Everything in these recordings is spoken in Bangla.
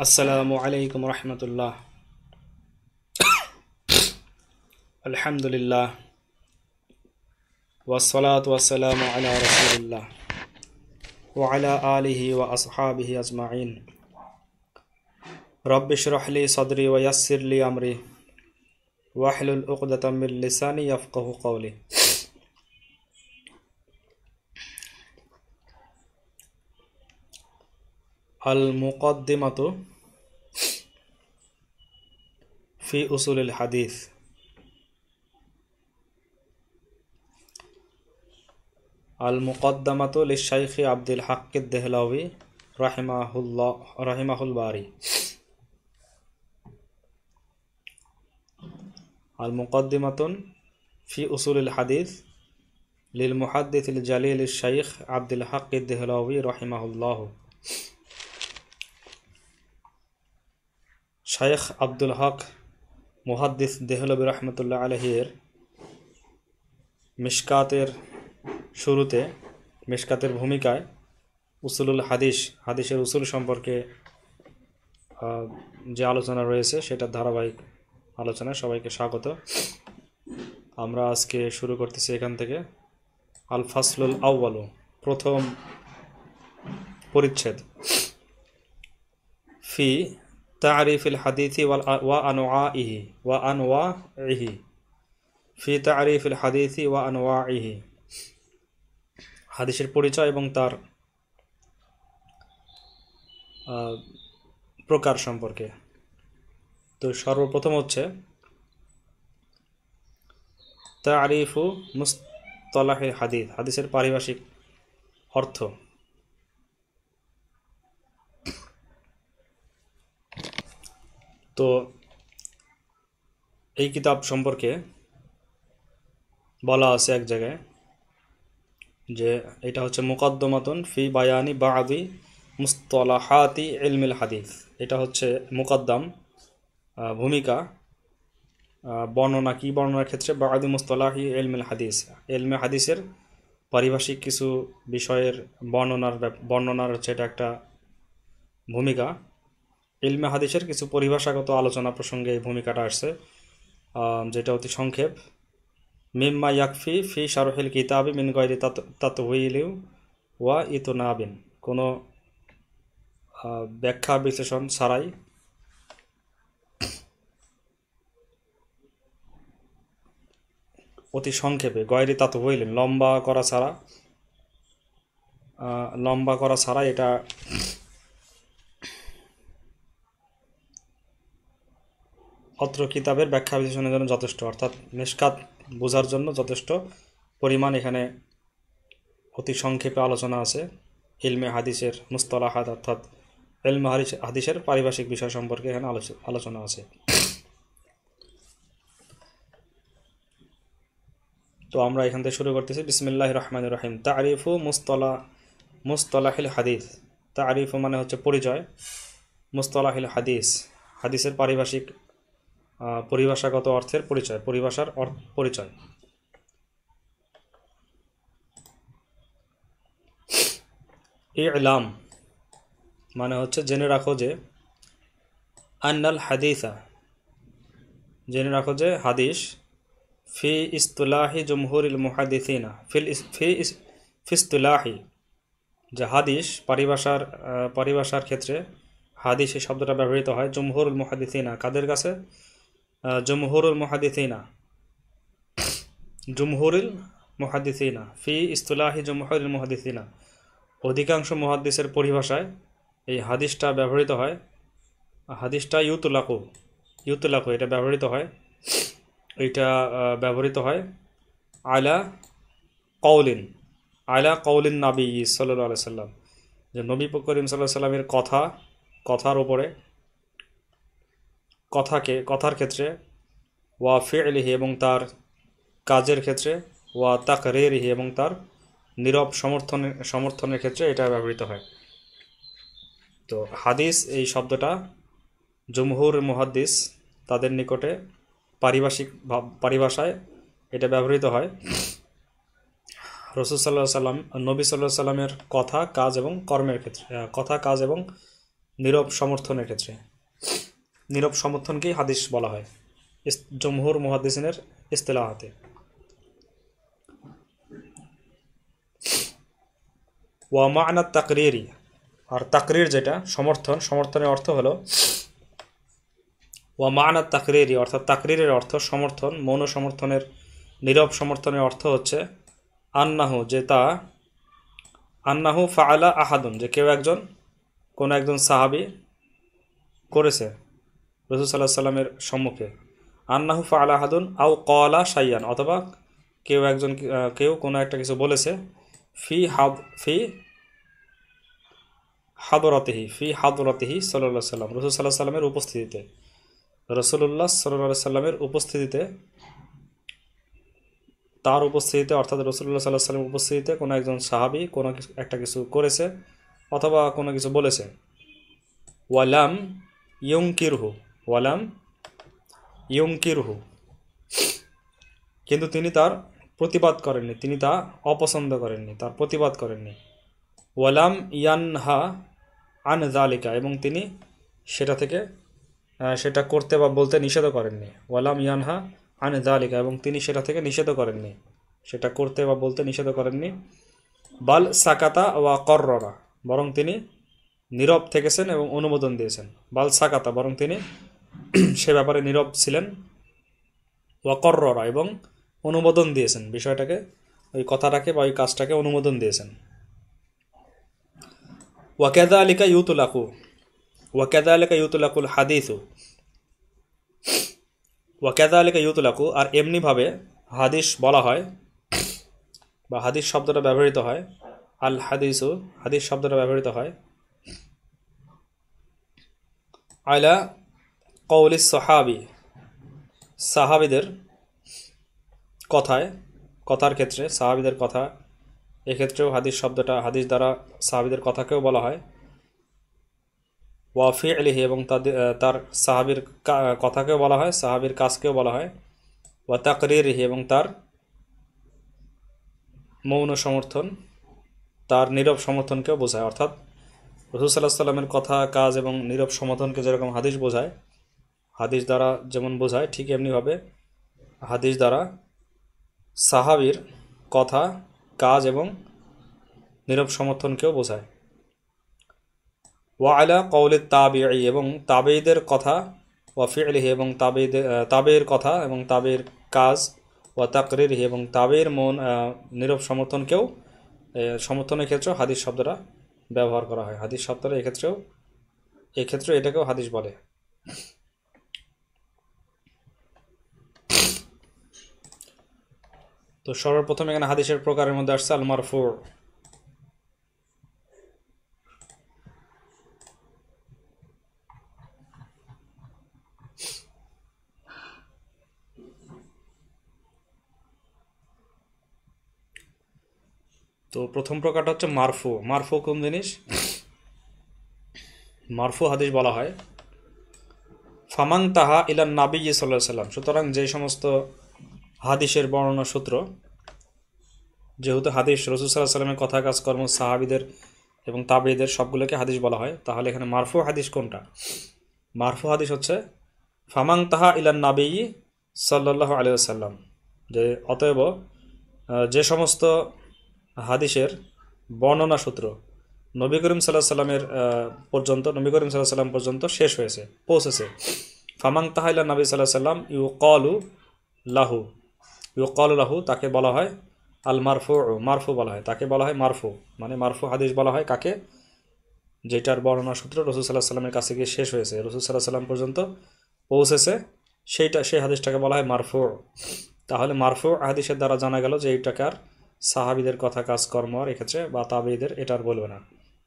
আসসালামু আলাইকুম রহমতুল্লাহ। আলহামদুলিল্লাহ ওয়াসসালাতু ওয়াসসালামু আলা রাসূলিল্লাহ ওয়া আলা আলিহি ওয়া আসহাবিহি আজমাইন। রব্বি ইশরাহ লি সাদরি ওয়া ইয়াসসির লি আমরি ওয়াহলুল উকদাতাম মিন লিসানি ইয়াফকাহু কওলি। আল মুকদ্দিমাতু ফি উসুলিল হাদিস। আল মুকদ্দামাতু লিশ-শাইখি আব্দুল হক আদ-দেহলাওয়ী রাহিমাহুল বারী। আল মুকদ্দিমাতুন ফি উসুলিল হাদিস লিল মুহাদ্দিসিল জালিল শাইখ আব্দুল হক আদ-দেহলাওয়ী রাহিমাহুল্লাহ। শাইখ আব্দুল হক মুহাদ্দিস দেহলভী রহমতুল্লাহ আলাইহির মিশকাতের শুরুতে, মিশকাতের ভূমিকায় উসুলুল হাদিসের উসুল সম্পর্কে যে আলোচনা রয়েছে সেটার ধারাবাহিক আলোচনায় সবাইকে স্বাগত। আমরা আজকে শুরু করতেছি এখান থেকে। আল ফাসলুল আউয়ালু, প্রথম পরিচ্ছেদ। ফি তারিফিল হাদিসি ওয়া আনওয়াইহি। ফি তারিফিল হাদিসি ওয়া আনওয়াইহি, হাদিসের পরিচয় এবং তার প্রকার সম্পর্কে। তো সর্বপ্রথম হচ্ছে তারিফু মুসতালাহিল হাদিস, হাদিসের পারিভাষিক অর্থ। তো এই কিতাব সম্পর্কে বলা আছে এক জায়গায় যে এটা হচ্ছে মুকদ্দমাতুন ফি বায়ানি বাদি মুসতালাহাতি ইলমিল হাদিস। এটা হচ্ছে মুকদ্দম, ভূমিকা, বর্ণনা, কি বর্ণনার ক্ষেত্রে বাদি মুসতালাহি ইলমিল হাদিস, ইলমে হাদিসের পারিভাষিক কিছু বিষয়ের বর্ণনার হচ্ছে এটা একটা ভূমিকা। ইলমে হাদিসের কিছু পরিভাষাগত আলোচনা প্রসঙ্গে এই ভূমিকাটা আসছে, যেটা অতি সংক্ষেপ। মিম্মা ইয়াকফি ফি শারহিল কিতাবি মিন গায়রি তাতওয়িলি ওয়া ইতনাবিন, কোনো ব্যাখ্যা বিশ্লেষণ ছাড়াই অতি সংক্ষেপে, গায়রি তাতওয়িলিন, লম্বা করা ছাড়া এটা অত্র কিতাবের ব্যাখ্যা বিশ্লেষণের জন্য যথেষ্ট, অর্থাৎ মিশকাত বোঝার জন্য যথেষ্ট পরিমাণ এখানে অতি সংক্ষেপে আলোচনা আছে ইলমে হাদিসের মুসতালাহাত, অর্থাৎ ইলমে হাদিসের পারিভাষিক বিষয় সম্পর্কে এখানে আলোচনা আছে। তো আমরা এখান থেকে শুরু করতেছি। বিসমিল্লাহির রহমানির রহিম। তারিফু মুসতালাহিল হাদিস। তারিফু মানে হচ্ছে পরিচয়, মুসতালাহিল হাদিস হাদিসের পরিভাষাগত অর্থের পরিচয়, পরিভাষার পরিচয়। ইলাম মানে হচ্ছে জেনে রাখো যে, আন্নাল হাদিসা, জেনে রাখো যে হাদিস, ফি ইস্তুলাহি জমহুরিল মুহাদ্দিসিনা, ফি ইস্তুলাহি, যে হাদিস পরিভাষার ক্ষেত্রে হাদিস এই শব্দটা ব্যবহৃত হয় জমহুরুল মুহাদ্দিসিনা, কাদের কাছে? জমহুরুল মুহাদ্দিসিনা ফি ইস্তুলাহি জমহুরিল মুহাদ্দিসিনা, অধিকাংশ মুহাদ্দিসের পরিভাষায় এই হাদিসটা ব্যবহৃত হয়। হাদিসটা ইউতুলাকু, এটা ব্যবহৃত হয় আলা কওলিন নবী সাল্লাল্লাহু আলাইহি সাল্লাম, যে নবী করিম সাল্লাল্লাহু আলাইহি সাল্লামের কথার উপরে, কথার ক্ষেত্রে, ওয়া ফি'লিহি, এবং তার কাজের ক্ষেত্রে, ওয়া তাকরিরিহি, এবং তার নীরব সমর্থনের ক্ষেত্রে এটা ব্যবহৃত হয়। তো হাদিস এই শব্দটা জমহুর মুহাদ্দিস তাদের নিকটে পারিভাষায় এটা ব্যবহৃত হয় রাসূল সাল্লাল্লাহু আলাইহি সাল্লাম, নবী সাল্লাল্লাহু আলাইহি সাল্লামের কথা, কাজ এবং কর্মের ক্ষেত্রে, কথা, কাজ এবং নীরব সমর্থনের ক্ষেত্রে। নীরব সমর্থনকেই হাদিস বলা হয় জমহুর মুহাদ্দিসিনের ইস্তিলাহাতে। ওয়া মা'না তাকরিরি, আর তাকরির যেটা সমর্থন, সমর্থনের অর্থ হলো ওয়া মা'না তাকরিরি, অর্থাৎ তাকরিরের অর্থ সমর্থন, মৌন সমর্থনের, নীরব সমর্থনের অর্থ হচ্ছে আন্নাহু, যে তা, আন্নাহু ফাআলা আহাদুন, যে কেউ একজন, কোন একজন সাহাবী করেছে রাসূল সাল্লাল্লাহু আলাইহি সাল্লামের সম্মুখে, আন্নাহু ফাআলা আহাদুন আও ক্বালা শাইয়ান, অথবা কেউ একজন, কেউ কোনো একটা কিছু বলেছে, ফি হাদরাতিহি সাল্লাল্লাহু আলাইহি সাল্লাম, রাসূল সাল্লাল্লাহু আলাইহি সাল্লামের উপস্থিতিতে, রাসূলুল্লাহ সাল্লাল্লাহু আলাইহি সাল্লামের উপস্থিতিতে, তার উপস্থিতিতে অর্থাৎ রাসূলুল্লাহ সাল্লাল্লাহু আলাইহি সাল্লামের উপস্থিতিতে কোনো একজন সাহাবী কোনো একটা কিছু করেছে অথবা কোনো কিছু বলেছে। ওয়ালাম ইউনকিরহু, কিন্তু তিনি তার প্রতিবাদ করেননি, তিনি তা অপছন্দ করেননি, তার প্রতিবাদ করেননি। ওয়ালাম ইয়ানহা আন যালিকা, এবং তিনি সেটা থেকে সেটা করতে বা বলতে নিষেধ করেননি। ওয়ালাম ইয়ানহা আন যালিকা, এবং তিনি সেটা থেকে নিষেধ করেননি, সেটা করতে বা বলতে নিষেধ করেননি। বাল সাকাতা ওয়া কররা, বরং তিনি নীরব থেকেছেন এবং অনুমোদন দিয়েছেন। বাল সাকাতা, বরং তিনি সে ব্যাপারে নীরব ছিলেন। ওয়া কররা, এবং অনুমোদন দিয়েছেন বিষয়টাকে, ওই কথাটাকে বা ওই কাজটাকে অনুমোদন দিয়েছেন। ওয়াকাযালিকা ইউতলাকুল হাদিসু, ওয়াকাযালিকা ইউতলাকু, আর এমনিভাবে হাদিস বলা হয় বা হাদিস শব্দটা ব্যবহৃত হয়, আল হাদিসু, হাদিস শব্দটা ব্যবহৃত হয় আলা কওলিস সাহাবী, সাহাবীদের কথার ক্ষেত্রে, সাহাবীদের কথা, এক্ষেত্রেও হাদিস শব্দটা, হাদিস দ্বারা সাহাবীদের কথাকেও বলা হয়। ওয়া ফি'লিহি, এবং তার সাহাবীর কথাকেও বলা হয়, সাহাবীর কাজকেও বলা হয়। ওয়া তাকরিরিহি, এবং তার মৌন সমর্থন, তার নীরব সমর্থনকেও বোঝায়। অর্থাৎ রাসূল সাল্লাল্লাহু আলাইহি সাল্লামের কথা, কাজ এবং নীরব সমর্থনকে যেরকম হাদিস বোঝায়, হাদিস দ্বারা যেমন বোঝায়, ঠিক এমনিভাবে হাদিস দ্বারা সাহাবীর কথা, কাজ এবং নীরব সমর্থনকেও বোঝায়। ওয়া আলা কওলি তাবিঈ, এবং তাবেঈদের কথা, ওয়া ফি'লিহি, এবং তাবেঈর কথা এবং তাবেঈর কাজ, ওয়া তাকরিরিহি, এবং তাবেঈর নীরব সমর্থনকেও, সমর্থনের ক্ষেত্রেও হাদিস শব্দটা ব্যবহার করা হয়। হাদিস শব্দটা এক্ষেত্রে এটাকেও হাদিস বলে। তো সর্বপ্রথম এখানে হাদিসের প্রকারের মধ্যে আসছে আল মারফু। তো প্রথম প্রকারটা হচ্ছে মারফু। মারফু কোন জিনিস? মারফু হাদিস বলা হয় ফামান তাহা ইলান নাবী সাল্লাল্লাহু আলাইহি সাল্লাম, সুতরাং যে সমস্ত হাদিসের বর্ণনা সূত্র, যেহেতু হাদিস রাসূল সাল্লাল্লাহু আলাইহি সাল্লামের কথা, কাজ, কর্ম, সাহাবীদের এবং তাবেঈদের সবগুলোকে হাদিস বলা হয়, তাহলে এখানে মারফু হাদিস কোনটা? মারফু হাদিস হচ্ছে ফামান তাহা ইলান নাবী সাল্লাল্লাহু আলাইহি ওয়াসাল্লাম, যে অতএব যে সমস্ত হাদিসের বর্ণনা সূত্র নবী করিম সাল্লাল্লাহু আলাইহি সাল্লামের পর্যন্ত, নবী করিম সাল্লাল্লাহু আলাইহি সাল্লাম পর্যন্ত শেষ হয়েছে, পৌঁছেছে। ফামান তাহা ইলান নবী সাল্লাল্লাহু আলাইহি সাল্লাম ইউকালু লাহু, তাকে বলা হয় আল মারফু, মারফু বলা হয়, তাকে বলা হয় মারফু। মানে মারফু হাদিস বলা হয় কাকে? যেটার বর্ণনা সূত্র রাসূল সাল্লাল্লাহু আলাইহি সাল্লামের কাছে গিয়ে শেষ হয়েছে, রাসূল সাল্লাল্লাহু আলাইহি সাল্লাম পর্যন্ত পৌঁছেছে, সেই হাদিসটাকে বলা হয় মারফু। তাহলে মারফু হাদিসের দ্বারা জানা গেল যে এইটাকে আর সাহাবীদের কথা, কাজ, কর্ম আর এক্ষেত্রে বা তাবেঈদের এটা আর বলবে না,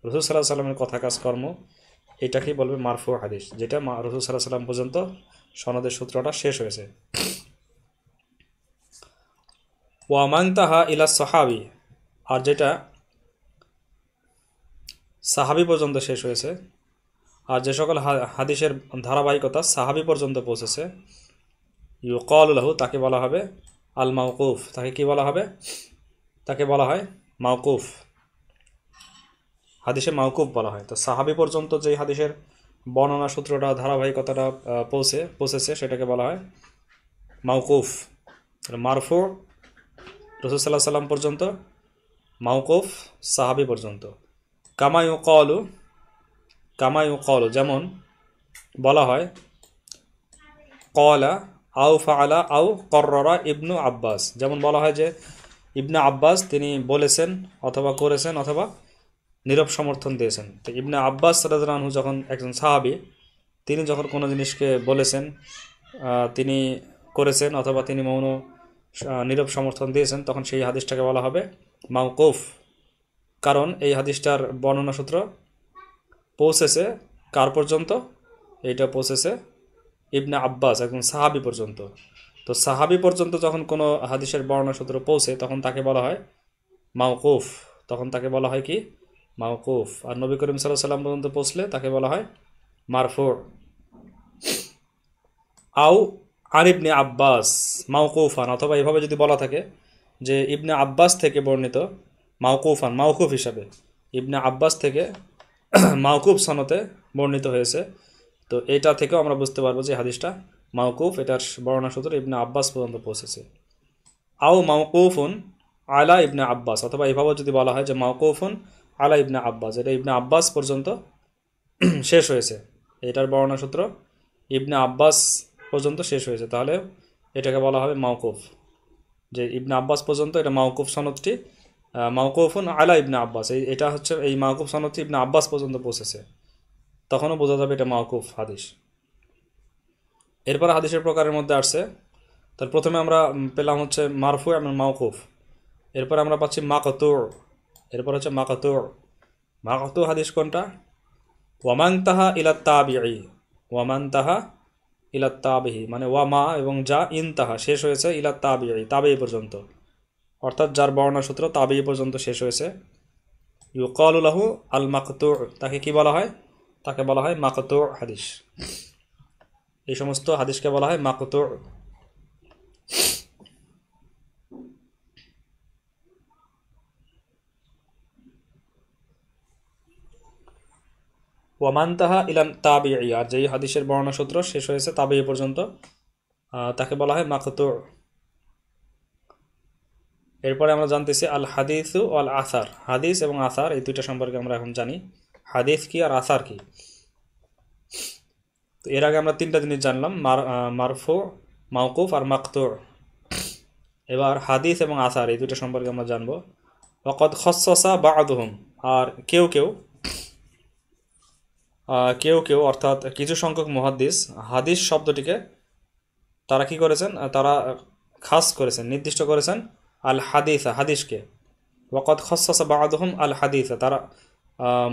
রাসূল সাল্লাল্লাহু আলাইহি সাল্লামের কথা, কাজ, কর্ম এটাকেই বলবে মারফু হাদিস, যেটা রাসূল সাল্লাল্লাহু আলাইহি সাল্লাম পর্যন্ত সনদের সূত্রটা শেষ হয়েছে। ওয়া মান তাহা ইলা সাহাবী, আর যেটা সাহাবী পর্যন্ত শেষ হয়েছে, আর যে সকল হাদিসের ধারাবাহিকতা সাহাবী পর্যন্ত পৌঁছেছে, ইউকালু লাহু, তাকে বলা হবে আল মাওকুফ। তাকে কি বলা হবে? তাকে বলা হয় মাওকুফ। হাদিসে মাওকুফ বলা হয়। তো সাহাবী পর্যন্ত যেই হাদিসের বর্ণনা সূত্রটা ধারাবাহিকতাটা পৌঁছেছে সেটাকে বলা হয় মাওকুফ। মারফু রাসূল সাল্লাল্লাহু আলাইহি সাল্লাম পর্যন্ত, মাওকুফ সাহাবী পর্যন্ত। কামা ইউকালু যেমন বলা হয় ক্বালা আও ফাআলা আও কররা ইবনু আব্বাস, যেমন বলা হয় যে ইবনে আব্বাস তিনি বলেছেন অথবা করেছেন অথবা নীরব সমর্থন দিয়েছেন। তো ইবনে আব্বাস রাদিয়াল্লাহু আনহু যখন একজন সাহাবী, তিনি যখন কোনো জিনিসকে বলেছেন, তিনি করেছেন অথবা তিনি মৌন নীরব সমর্থন দিয়েছেন, তখন সেই হাদিসটাকে বলা হবে মাওকুফ। কারণ এই হাদিসটার বর্ণনা সূত্র পৌঁছেছে কার পর্যন্ত? এইটা পৌঁছেছে ইবনে আব্বাস, একজন সাহাবী পর্যন্ত। তো সাহাবী পর্যন্ত যখন কোনো হাদিসের বর্ণনা সূত্র পৌঁছে তখন তাকে বলা হয় মাওকুফ। তখন তাকে বলা হয় কি? মাওকুফ। আর নবী করিম সাল্লাল্লাহু আলাইহি ওয়াসাল্লাম পর্যন্ত পৌঁছলে তাকে বলা হয় মারফু। আও আন ইবনে আব্বাস মাওকুফান, অথবা এভাবে যদি বলা থাকে যে ইবনে আব্বাস থেকে বর্ণিত মাওকুফান, মাওকুফ হিসাবে ইবনে আব্বাস থেকে মাওকুফ সনতে বর্ণিত হয়েছে, তো এটা থেকেও আমরা বুঝতে পারবো যে হাদিসটা মাওকুফ, এটার বর্ণনা সূত্র ইবনে আব্বাস পর্যন্ত পৌঁছেছে। আও মাওকুফুন আলা ইবনে আব্বাস, অথবা এভাবে যদি বলা হয় যে মাওকুফুন আলা ইবনে আব্বাস, এটা ইবনে আব্বাস পর্যন্ত শেষ হয়েছে, এটার বর্ণনা সূত্র ইবনে আব্বাস পর্যন্ত শেষ হয়েছে, তাহলে এটাকে বলা হবে মাওকুফ। যে ইবনে আব্বাস পর্যন্ত, এটা মাওকুফ সনদটি মাওকুফুন আলা ইবনে আব্বাস, এটা হচ্ছে এই মাওকুফ সনদটি ইবনে আব্বাস পর্যন্ত পৌঁছেছে, তখনও বোঝা যাবে এটা মাওকুফ হাদিস। এরপর হাদিসের প্রকারের মধ্যে আসছে, তার প্রথমে আমরা পেলাম হচ্ছে মারফু এবং মাওকুফ, এরপর আমরা পাচ্ছি মাকতু, এরপর হচ্ছে মাকতু। মাকতু হাদিস কোনটা? ওয়ামান তাহা ইলা তাবিঈ, ওয়ামান তাহা ইলা তাবিহি, মানে ওয়ামা এবং যা ইনতাহা শেষ হয়েছে ইলা তাবিঈ, তাবিঈ পর্যন্ত, অর্থাৎ যার বর্ণনা সূত্র তাবিঈ পর্যন্ত শেষ হয়েছে। ইউকালু লাহু আল মাকতু, তাকে কি বলা হয়? তাকে বলা হয় মাকতু হাদিস। এই সমস্ত হাদিসকে বলা হয় মাকতু। ওয়ামান তাহা ইলান তাবিঈ, আর যেই হাদিসের বর্ণনা সূত্র শেষ হয়েছে তাবিঈ পর্যন্ত, তাকে বলা হয় মাকতু। এরপরে আমরা জানতেছি আল হাদিসু আল আসার, হাদিস এবং আসার এই দুইটা সম্পর্কে আমরা এখন জানি, হাদিস কি আর আসার কি। তো এর আগে আমরা তিনটা জিনিস জানলাম, মারফু, মাওকুফ আর মাকতু। এবার হাদিস এবং আসার এই দুইটা সম্পর্কে আমরা জানবো। ওয়াকাদ খাসসাসা বা'দুহুম, আর কেউ কেউ অর্থাৎ কিছু সংখ্যক মুহাদ্দিস হাদিস শব্দটিকে তারা কি করেছেন? তারা খাস করেছেন, নির্দিষ্ট করেছেন আল হাদিসা, হাদিসকে। ওয়াকাদ খাসসাসা বা'দুহুম আল হাদিসা, তারা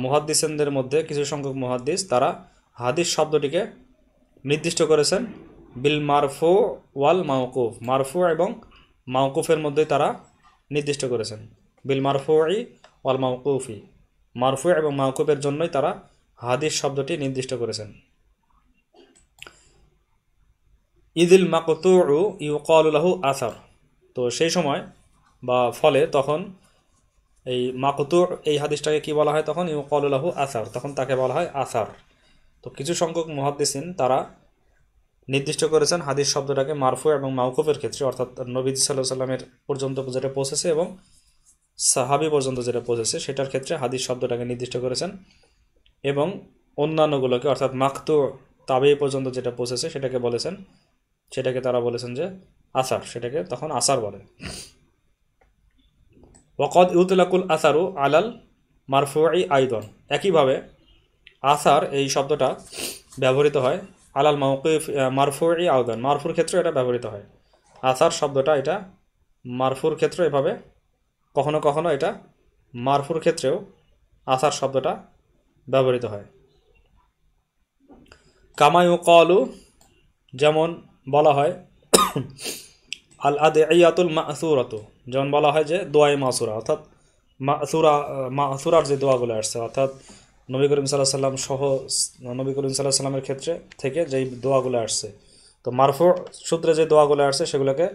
মুহাদ্দিসদের মধ্যে কিছু সংখ্যক মুহাদ্দিস তারা হাদিস শব্দটিকে নির্দিষ্ট করেছেন বিল মারফু ওয়াল মাওকুফ, মারফু এবং মাওকুফের মধ্যে তারা নির্দিষ্ট করেছেন। বিল মারফুই ওয়াল মাওকুফি, মারফু এবং মাওকুফের জন্যই তারা হাদিস শব্দটি নির্দিষ্ট করেছেন। ইদিল মাকতুউ ইউকালু লাহু আসার, তো সেই সময় বা ফলে তখন এই মাকতু এই হাদিসটাকে কি বলা হয়? তখন ইউকালু লাহু আসার, তখন তাকে বলা হয় আসার। তো কিছু সংখ্যক মুহাদ্দিসিন তারা নির্দিষ্ট করেছেন হাদিস শব্দটাকে মারফু এবং মাওকুফের ক্ষেত্রে, অর্থাৎ নবী সাল্লাল্লাহু আলাইহি ওয়াসাল্লামের পর্যন্ত যেটা পৌঁছেছে এবং সাহাবী পর্যন্ত যেটা পৌঁছেছে সেটার ক্ষেত্রে হাদিস শব্দটাকে নির্দিষ্ট করেছেন, এবং অন্যান্যগুলোকে অর্থাৎ মাকতু তাবিঈ পর্যন্ত যেটা পৌঁছেছে সেটাকে বলেছেন, সেটাকে তারা বলেছেন যে আসার, সেটাকে তখন আসার বলে। ওয়াকাদ ইউতলাকুল আসারু আলাল মারফুই আইদন, একইভাবে আসার এই শব্দটা ব্যবহৃত হয় আলাল মাওকুফ মারফুই আইদন, মারফুর ক্ষেত্রে এটা ব্যবহৃত হয়। আসার শব্দটা এটা মারফুর ক্ষেত্রে এভাবে, কখনো কখনো এটা মারফুর ক্ষেত্রেও আসার শব্দটা ব্যবহৃত হয়। কামা ইউকালু, যেমন বলা হয় আল আদিয়াতুল মাসুরাতু, যেমন বলা হয় যে দোয়ায়ে মাসুরা, অর্থাৎ মাসুরার যে দোয়াগুলো আসছে, অর্থাৎ নবী করিম সাল্লাল্লাহু আলাইহি ওয়াসাল্লাম সহ নবী করিম সাল্লাল্লাহু আলাইহি ওয়াসাল্লামের ক্ষেত্রে থেকে যেই দোয়াগুলো আসছে, তো মারফু সূত্রে যে দোয়াগুলো আসছে সেগুলোকে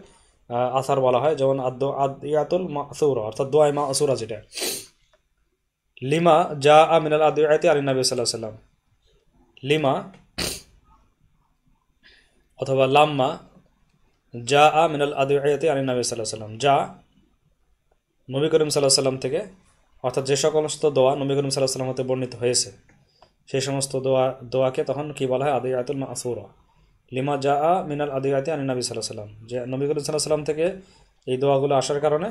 আসার বলা হয়। যেমন আদিয়াতুল মাসুরা অর্থাৎ দোয়ায়ে মাসুরা যেটা, লিমা যা মিনাল আদিয়াতি আলী নবী সাল্লাল্লাহু আলাইহি ওয়াসাল্লাম, লিমা অথবা লাম্মা যা মিনাল আদিয়াতি আলী নবী সাল্লাল্লাহু আলাইহি ওয়াসাল্লাম, যা নবী করিম সাল্লাল্লাহু আলাইহি ওয়াসাল্লাম থেকে, অর্থাৎ যে সমস্ত দোয়া নবী করিম সাল্লাল্লাহু আলাইহি ওয়াসাল্লাম হতে বর্ণিত হয়েছে সেই সমস্ত দোয়াকে তখন কি বলা হয়? আদিয়াতুল মাসুরা। লিমা যা মিনাল আদিয়াতি আলী নবী সাল্লাল্লাহু আলাইহি ওয়াসাল্লাম, যে নবী করিম সাল্লাল্লাহু আলাইহি ওয়াসাল্লাম থেকে এই দোয়াগুলো আসার কারণে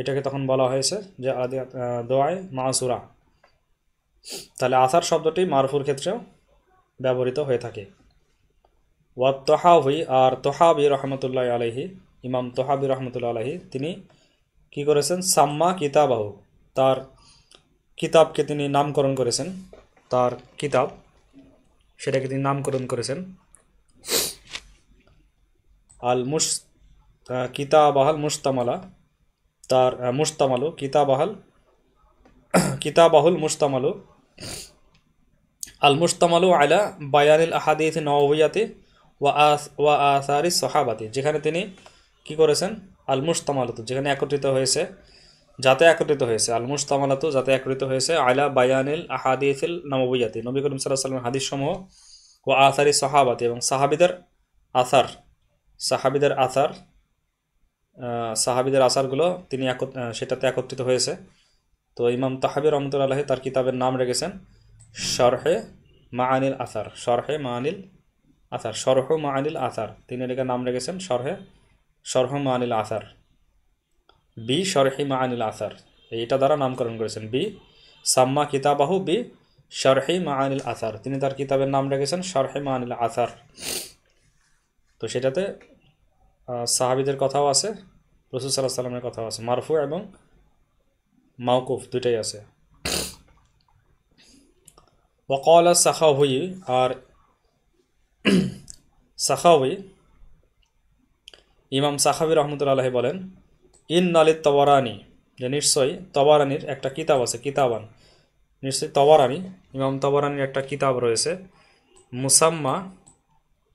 এটাকে তখন বলা হয়েছে যে দোয়ায়ে মাসুরা। তাহলে আসার শব্দটি মারফুর ক্ষেত্রেও ব্যবহৃত হয়ে থাকে। ওয়াত তহাবি, আর তহাবি রহমতুল্লাহ আলাইহি, ইমাম তহাবি রহমতুল্লাহ আলাইহি তিনি কি করেছেন? সাম্মা কিতাবাহু, তার কিতাবকে তিনি নামকরণ করেছেন, তার কিতাব সেটাকে তিনি নামকরণ করেছেন আল মুস কিতাবাহাল মুস্তামালা, তার মুস্তামালু কিতাবাহুল মুস্তামালু আল মুস্তামালু আলা বায়ানিল আহাদিস নববিয়াতি ওয়া আসারি সাহাবাতি, যেখানে তিনি কি করেছেন? আল মুস্তামালাতু, যেখানে একত্রিত হয়েছে, যাতে একত্রিত হয়েছে, আল মুস্তামালাতু যাতে একত্রিত হয়েছে, আলা বায়ানিল আহাদিসিল নববিয়াতি, নবী করিম সাল্লাল্লাহু আলাইহি ওয়াসাল্লামের হাদিস সমূহ, ওয়া আসারি সাহাবাতি এবং সাহাবীদের আসার, সাহাবীদের আসারগুলো তিনি সেটাতে একত্রিত হয়েছে। তো ইমাম তাহাবি রহমতুল্লাহ আলাইহি তার কিতাবের নাম রেখেছেন শরহে মাআনিল আসার, শরহ মাআনিল আসার, তিনি এটাকে নাম রেখেছেন শরহ মাআনিল আসার, বি শরহি মাআনিল আসার, এইটা দ্বারা নামকরণ করেছেন। বি সাম্মা কিতাবাহু বি শরহি মাআনিল আসার, তিনি তার কিতাবের নাম রেখেছেন শরহে মাআনিল আসার। তো সেটাতে সাহাবীদের কথাও আছে, রাসূল সাল্লাল্লাহু আলাইহি ওয়াসাল্লামের কথাও আছে, মারফু এবং মাওকুফ দুইটাই আছে। ওয়াকালা সাখাউয়ি, আর সাখাউয়ি ইমাম সাখাবি রহমতুল্লাহ আলাইহি বলেন, ইন্নালিত তবরানি, যে নিশ্চয়ই তবরানির একটা কিতাব আছে, নিশ্চয়ই তবরানি, ইমাম তবরানির একটা কিতাব রয়েছে, মুসাম্মা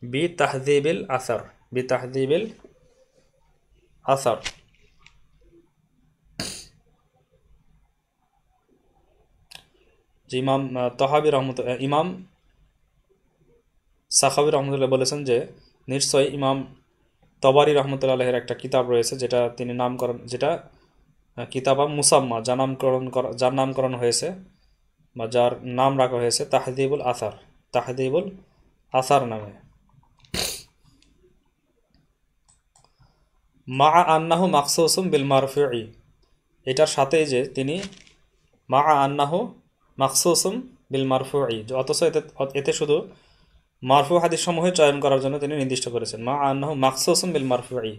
বি তাহযীবিল আসার, যে ইমাম ইমাম সাখাবি রহমতুল্লাহ বলেছেন যে নিশ্চয়ই ইমাম তবারি রহমতুল্লাহ আলাইহির একটা কিতাব রয়েছে, যেটা তিনি নামকরণ, যেটা কিতাবা মুসাম্মা, যার নামকরণ হয়েছে বা যার নাম রাখা হয়েছে তাহযীবুল আসার নামে। মা আন্নাহু মাখসুসুম বিল মারফুই, এটার সাথেই যে তিনি মা আন্নাহু মাখসুসুম বিল মারফুই, অথচ এতে শুধু মারফু হাদিস সমূহে চয়ন করার জন্য তিনি নির্দিষ্ট করেছেন। মা আন্নাহু মাখসুসুম বিল মারফুই,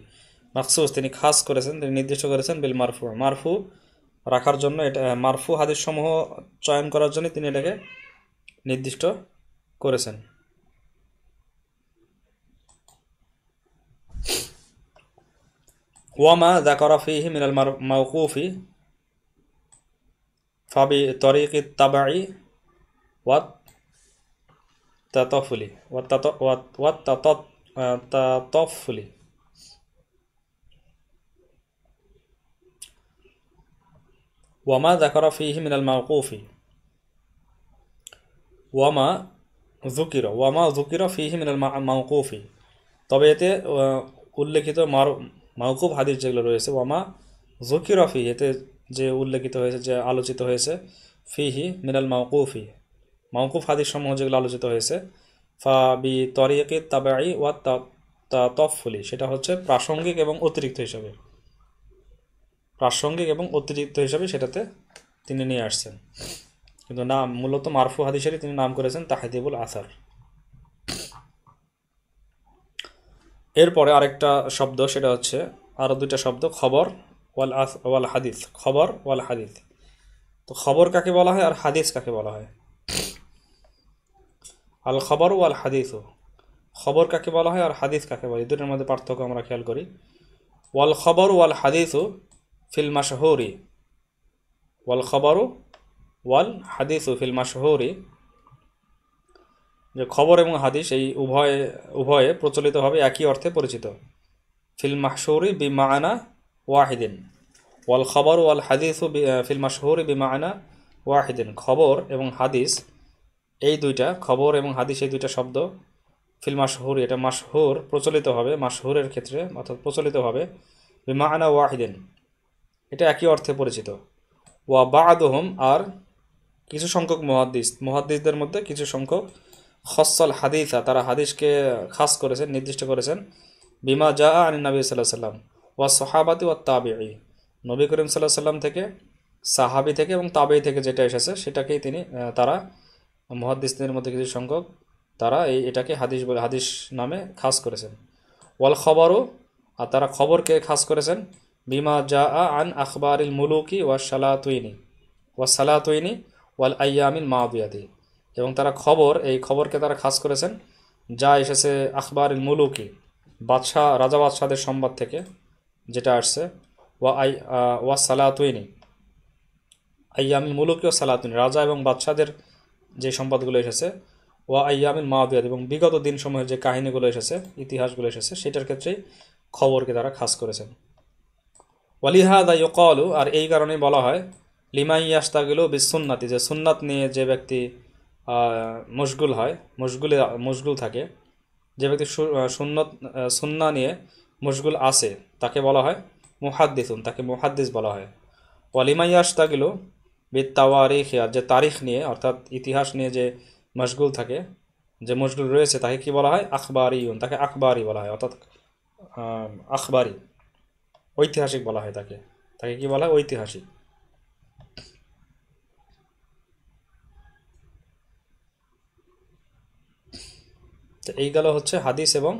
মাখসুস তিনি খাস করেছেন, তিনি নির্দিষ্ট করেছেন বিল মারফু রাখার জন্য, এটা মারফু হাদিস সমূহ চয়ন করার জন্য তিনি এটাকে নির্দিষ্ট করেছেন। ওয়ামা যাকারা ফীহি মিনাল মাওকুফি ফাবি তরিকিত তাবাই ওয়াত তাতাফুলি তাতাফুলি, ওয়ামা যাকারা ফীহি মিনাল মাওকুফি ওয়ামা যুকিরা ফীহি মিনাল মাওকুফি, তবে এতে উল্লেখিত মাওকুফ হাদিস যেগুলো রয়েছে, ওয়ামা যুকিরা ফীহি, এতে যে উল্লেখিত হয়েছে, যে আলোচিত হয়েছে, ফীহি মিনাল মাওকুফি, মাওকুফ হাদিস সমূহ যেগুলো আলোচিত হয়েছে, ফা বি তরিকিত তাবাই ওয়া তাতাফুলি, সেটা হচ্ছে প্রাসঙ্গিক এবং অতিরিক্ত হিসাবে সেটাতে তিনি নিয়ে আসছেন, কিন্তু নাম মূলত মারফু হাদিসেরই তিনি নাম করেছেন তাহযীবুল আসার। এরপরে আরেকটা শব্দ, সেটা হচ্ছে আরো দুইটা শব্দ, খবর ওয়াল হাদিস, খবর ওয়াল হাদিস। তো খবর কাকে বলা হয় আর হাদিস কাকে বলা হয়? আল খবর ওয়াল হাদিস, খবর কাকে বলা হয় আর হাদিস কাকে বলে, দুটোর মধ্যে পার্থক্য আমরা খেয়াল করি। ওয়াল খবর ওয়াল হাদিস ফিল মাশহুরি, ওয়াল খবর ওয়াল হাদিস ফিল মাশহুরি, যে খবর এবং হাদিস এই উভয়ে প্রচলিতভাবে একই অর্থে পরিচিত। ফিল মাশহুরি বিমাআনা ওয়াহিদিন, ওয়াল খবর ওয়াল হাদিস ফিল মাশহুরি বিমাআনা ওয়াহিদিন, খবর এবং হাদিস এই দুইটা, খবর এবং হাদিস এই দুইটা শব্দ ফিল মাশহুর, এটা মাশহুর প্রচলিত হবে, মাশহুরের ক্ষেত্রে অর্থাৎ প্রচলিত হবে বিমাআনা ওয়াহিদিন, এটা একই অর্থে পরিচিত। ওয়া বা'দুহুম, আর কিছু সংখ্যক মুহাদ্দিসদের মধ্যে কিছু সংখ্যক খসল হাদিসা, তারা হাদিসকে খাস করেছেন, নির্দিষ্ট করেছেন বিমা জা আন নবী সাল্লাল্লাহু আলাইহি সাল্লাম ওয়া সাহাবাতি ওয়া তাবিঈ, নবী করিম সাল্লাল্লাহু আলাইহি সাল্লাম থেকে, সাহাবী থেকে এবং তাবেঈ থেকে যেটা এসেছে সেটাকেই তারা মুহাদ্দিসদের মধ্যে কিছু সংখ্যক তারা এটাকে হাদিস বলে, হাদিস নামে খাস করেছেন। ওয়াল খবরও, আর তারা খবরকে খাস করেছেন বিমা জা আন আখবারিল মুলুকি ওয়া সালাতুইনি ওয়াল আইয়ামিল মাদিয়াতি, এবং তারা এই খবরকে তারা খাস করেছেন যা এসেছে আখবারিল মুলুকি, বাদশাহ রাজা বাদশাদের সংবাদ থেকে যেটা আসছে, ওয়া সালাতুইনি, আইয়ামিল মুলুকি ও সালাতুইনি, রাজা এবং বাদশাদের যে সংবাদগুলো এসেছে, ওয়া আইয়ামিল মাদিয়াত, এবং বিগত দিনসমূহের যে কাহিনীগুলো এসেছে, ইতিহাসগুলো এসেছে, সেটার ক্ষেত্রেই খবরকে তারা খাস করেছেন। ওয়ালিহাদা ইউকালু, আর এই কারণেই বলা হয় লিমাই ইয়াস্তাগিলু বিসুন্নাতি, যে সুন্নাত নিয়ে যে ব্যক্তি মশগুল হয়, মশগুল থাকে, যে ব্যক্তি সুন্না নিয়ে মশগুল আছে তাকে বলা হয় মুহাদ্দিসুন, তাকে মুহাদ্দিস বলা হয়। ওয়ালিমাই ইয়াস্তাগিলু বিত্তাওয়ারিখ, আর যে তারিখ নিয়ে অর্থাৎ ইতিহাস নিয়ে যে মশগুল থাকে, যে মশগুল রয়েছে, তাকে কি বলা হয় আখবারিউন, তাকে আখবারি বলা হয়, অর্থাৎ আখবারি, ঐতিহাসিক বলা হয় তাকে, তাকে কি বলা হয় ঐতিহাসিক। তো এই গেল হচ্ছে হাদিস এবং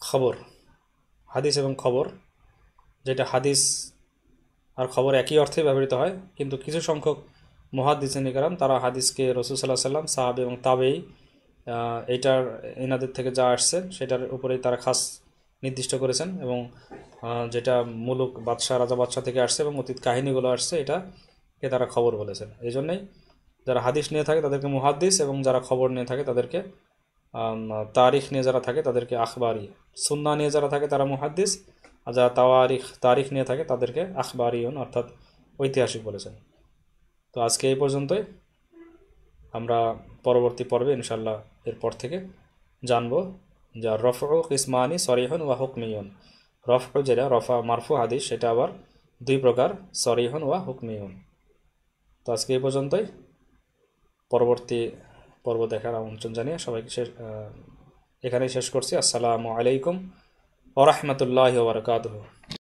খবর। হাদিস এবং খবর, যেটা হাদিস আর খবর একই অর্থে ব্যবহৃত হয়, কিন্তু কিছু সংখ্যক মুহাদ্দিসিন কিরাম তারা হাদিসকে রাসূল সাল্লাল্লাহু আলাইহি সাল্লাম, সাহাবী এবং তাবেঈ এনাদের থেকে যা আসছে সেটার উপরেই তারা খাস নির্দিষ্ট করেছেন, এবং যেটা মুলুক বাদশাহ রাজা বাদশাহ থেকে আসছে এবং অতীত কাহিনীগুলো আসছে এটাকে তারা খবর বলেছেন। এই জন্যই যারা হাদিস নিয়ে থাকে তাদেরকে মুহাদ্দিস, এবং যারা খবর নিয়ে থাকে তাদেরকে, তারিখ নিয়ে যারা থাকে তাদেরকে আখবারি, সুন্নাহ নিয়ে যারা থাকে তারা মুহাদ্দিস, আর যারা তারিখ নিয়ে থাকে তাদেরকে আখবারিউন অর্থাৎ ঐতিহাসিক বলেছেন। তো আজকে এই পর্যন্তই, আমরা পরবর্তী পর্বে ইনশাল্লাহ এরপর থেকে জানবো যে রফউ কিসমানি সরিহুন ওয়া হুকমিয়ুন, রফউ যেটা রফা মারফু হাদিস সেটা আবার দুই প্রকার, সরিহুন ওয়া হুকমিয়ুন। তো আজকে এই পর্যন্তই, পরবর্তী পর্ব দেখার আমন্ত্রণ জানিয়ে সবাইকে এখানেই শেষ করছি। আসসালামু আলাইকুম ওয়া রাহমাতুল্লাহি ওয়া বারাকাতুহু।